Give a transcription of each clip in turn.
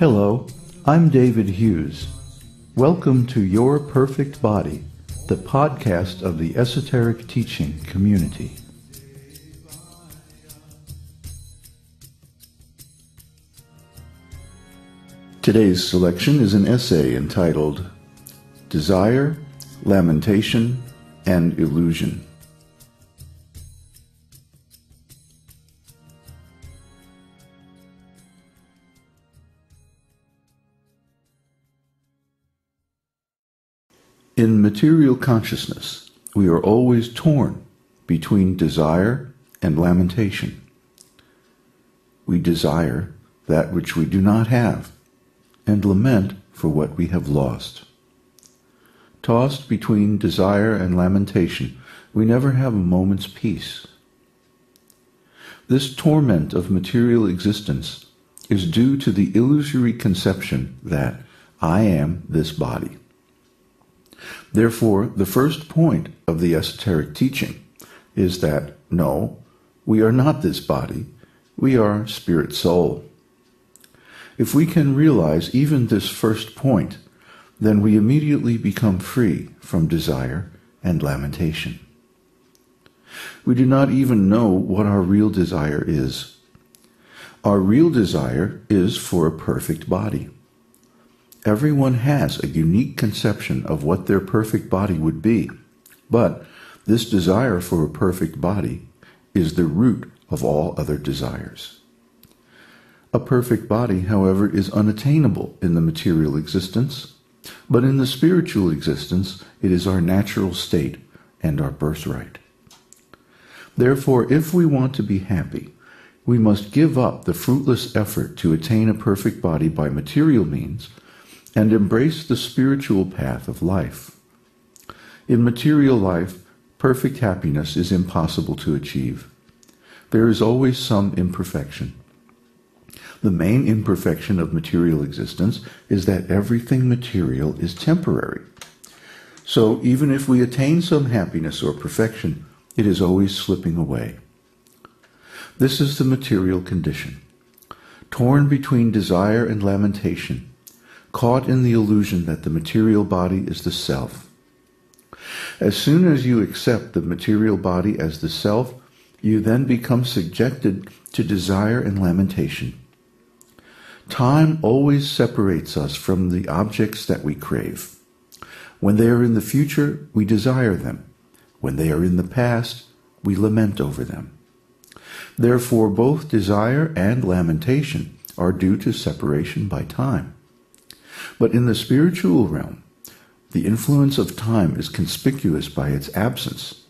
Hello, I'm David Hughes. Welcome to Your Perfect Body, the podcast of the Esoteric Teaching community. Today's selection is an essay entitled Desire, Lamentation, and Illusion. In material consciousness, we are always torn between desire and lamentation. We desire that which we do not have and lament for what we have lost. Tossed between desire and lamentation, we never have a moment's peace. This torment of material existence is due to the illusory conception that I am this body. Therefore, the first point of the esoteric teaching is that, no, we are not this body, we are spirit soul. If we can realize even this first point, then we immediately become free from desire and lamentation. We do not even know what our real desire is. Our real desire is for a perfect body. Everyone has a unique conception of what their perfect body would be, but this desire for a perfect body is the root of all other desires. A perfect body, however, is unattainable in the material existence, but in the spiritual existence it is our natural state and our birthright. Therefore, if we want to be happy, we must give up the fruitless effort to attain a perfect body by material means and embrace the spiritual path of life. In material life, perfect happiness is impossible to achieve. There is always some imperfection. The main imperfection of material existence is that everything material is temporary. So even if we attain some happiness or perfection, it is always slipping away. This is the material condition. Torn between desire and lamentation, caught in the illusion that the material body is the self. As soon as you accept the material body as the self, you then become subjected to desire and lamentation. Time always separates us from the objects that we crave. When they are in the future, we desire them. When they are in the past, we lament over them. Therefore, both desire and lamentation are due to separation by time. But in the spiritual realm, the influence of time is conspicuous by its absence.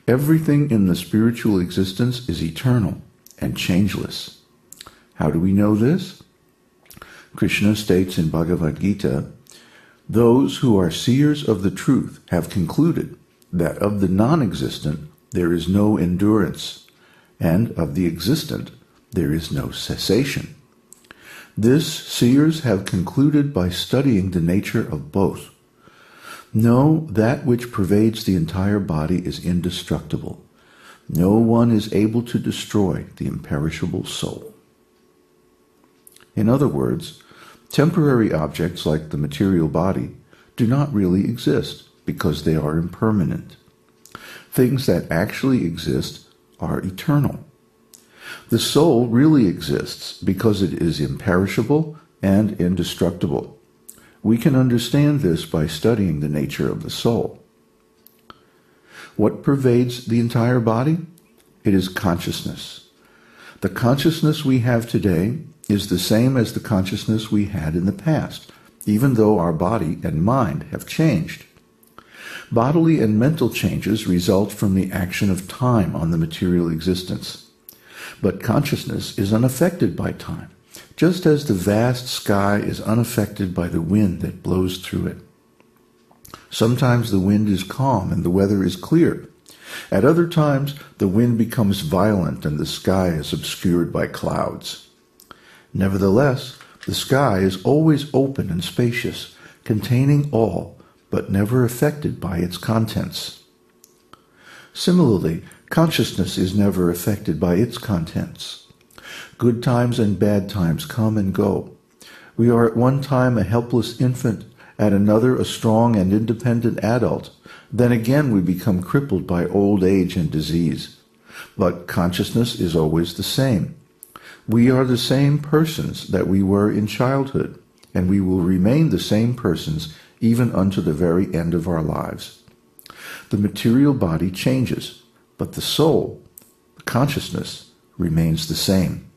Everything in the spiritual existence is eternal and changeless. How do we know this? Krishna states in Bhagavad Gita, "Those who are seers of the truth have concluded that of the non-existent there is no endurance, and of the existent there is no cessation. This seers have concluded by studying the nature of both. No, that which pervades the entire body is indestructible. No one is able to destroy the imperishable soul." In other words, temporary objects like the material body do not really exist because they are impermanent. Things that actually exist are eternal. The soul really exists because it is imperishable and indestructible. We can understand this by studying the nature of the soul. What pervades the entire body? It is consciousness. The consciousness we have today is the same as the consciousness we had in the past, even though our body and mind have changed. Bodily and mental changes result from the action of time on the material existence. But consciousness is unaffected by time, just as the vast sky is unaffected by the wind that blows through it. Sometimes the wind is calm and the weather is clear. At other times, the wind becomes violent and the sky is obscured by clouds. Nevertheless, the sky is always open and spacious, containing all, but never affected by its contents. Similarly, consciousness is never affected by its contents. Good times and bad times come and go. We are at one time a helpless infant, at another a strong and independent adult. Then again we become crippled by old age and disease. But consciousness is always the same. We are the same persons that we were in childhood, and we will remain the same persons even unto the very end of our lives. The material body changes, but the soul, the consciousness, remains the same.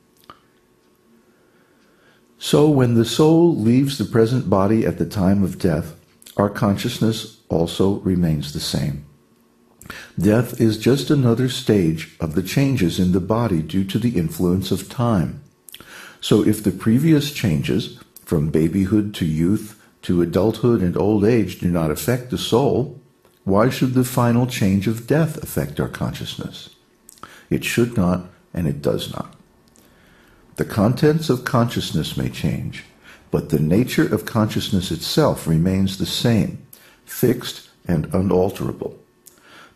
So when the soul leaves the present body at the time of death, our consciousness also remains the same. Death is just another stage of the changes in the body due to the influence of time. So if the previous changes, from babyhood to youth to adulthood and old age, do not affect the soul, why should the final change of death affect our consciousness? It should not, and it does not. The contents of consciousness may change, but the nature of consciousness itself remains the same, fixed and unalterable.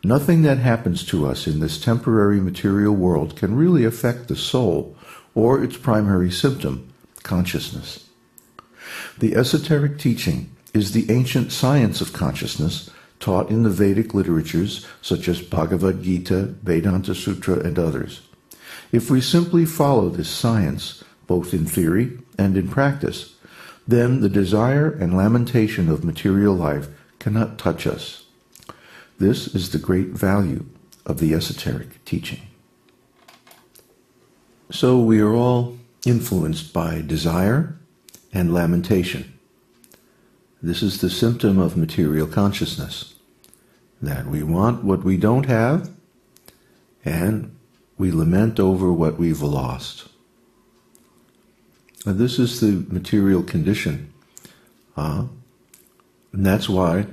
Nothing that happens to us in this temporary material world can really affect the soul or its primary symptom, consciousness. The esoteric teaching is the ancient science of consciousness taught in the Vedic literatures such as Bhagavad Gita, Vedanta Sutra, and others. If we simply follow this science, both in theory and in practice, then the desire and lamentation of material life cannot touch us. This is the great value of the esoteric teaching. So we are all influenced by desire and lamentation. This is the symptom of material consciousness, that we want what we don't have, and we lament over what we've lost. And this is the material condition. And that's why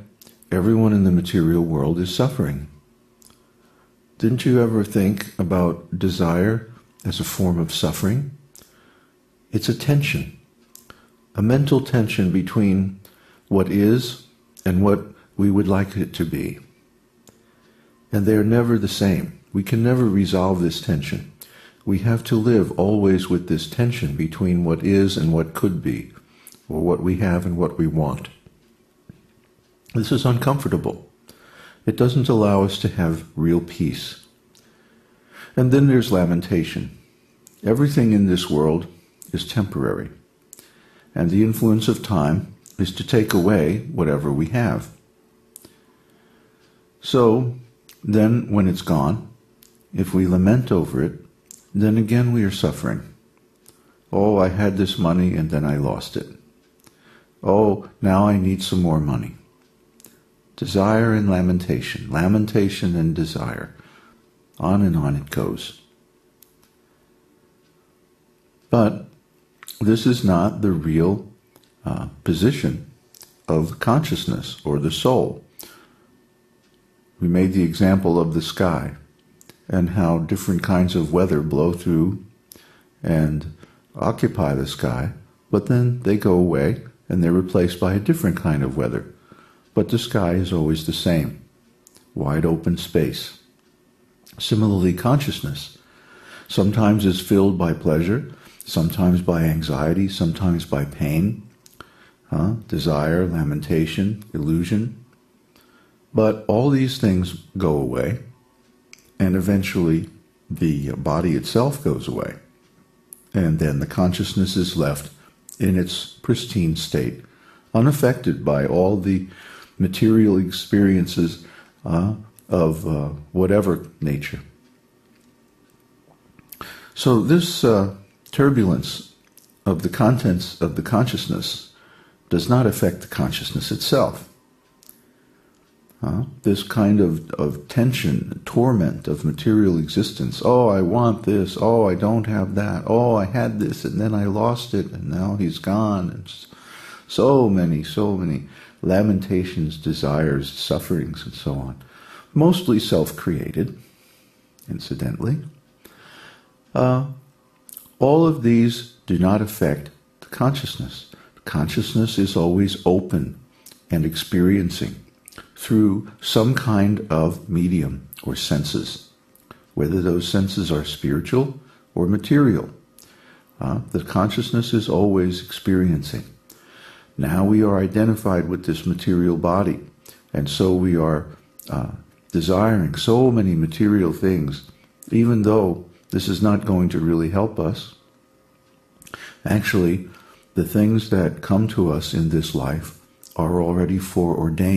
everyone in the material world is suffering. Didn't you ever think about desire as a form of suffering? It's a tension, a mental tension between what is and what we would like it to be. And they are never the same. We can never resolve this tension. We have to live always with this tension between what is and what could be, or what we have and what we want. This is uncomfortable. It doesn't allow us to have real peace. And then there's lamentation. Everything in this world is temporary, and the influence of time is to take away whatever we have. So then when it's gone, if we lament over it, then again we are suffering. Oh, I had this money and then I lost it. Oh, now I need some more money. Desire and lamentation, lamentation and desire. On and on it goes. But this is not the real position of consciousness or the soul. We made the example of the sky and how different kinds of weather blow through and occupy the sky, but then they go away and they're replaced by a different kind of weather. But the sky is always the same, wide open space. Similarly, consciousness sometimes is filled by pleasure, sometimes by anxiety, sometimes by pain, desire, lamentation, illusion. But all these things go away, and eventually the body itself goes away. And then the consciousness is left in its pristine state, unaffected by all the material experiences of whatever nature. So this turbulence of the contents of the consciousness does not affect the consciousness itself. This kind of tension, torment of material existence. Oh, I want this. Oh, I don't have that. Oh, I had this and then I lost it and now he's gone. And so many lamentations, desires, sufferings, and so on. Mostly self-created, incidentally. All of these do not affect the consciousness. The consciousness is always open and experiencing through some kind of medium or senses, whether those senses are spiritual or material, The consciousness is always experiencing. Now we are identified with this material body, and so we are desiring so many material things, even though this is not going to really help us. Actually, the things that come to us in this life are already foreordained.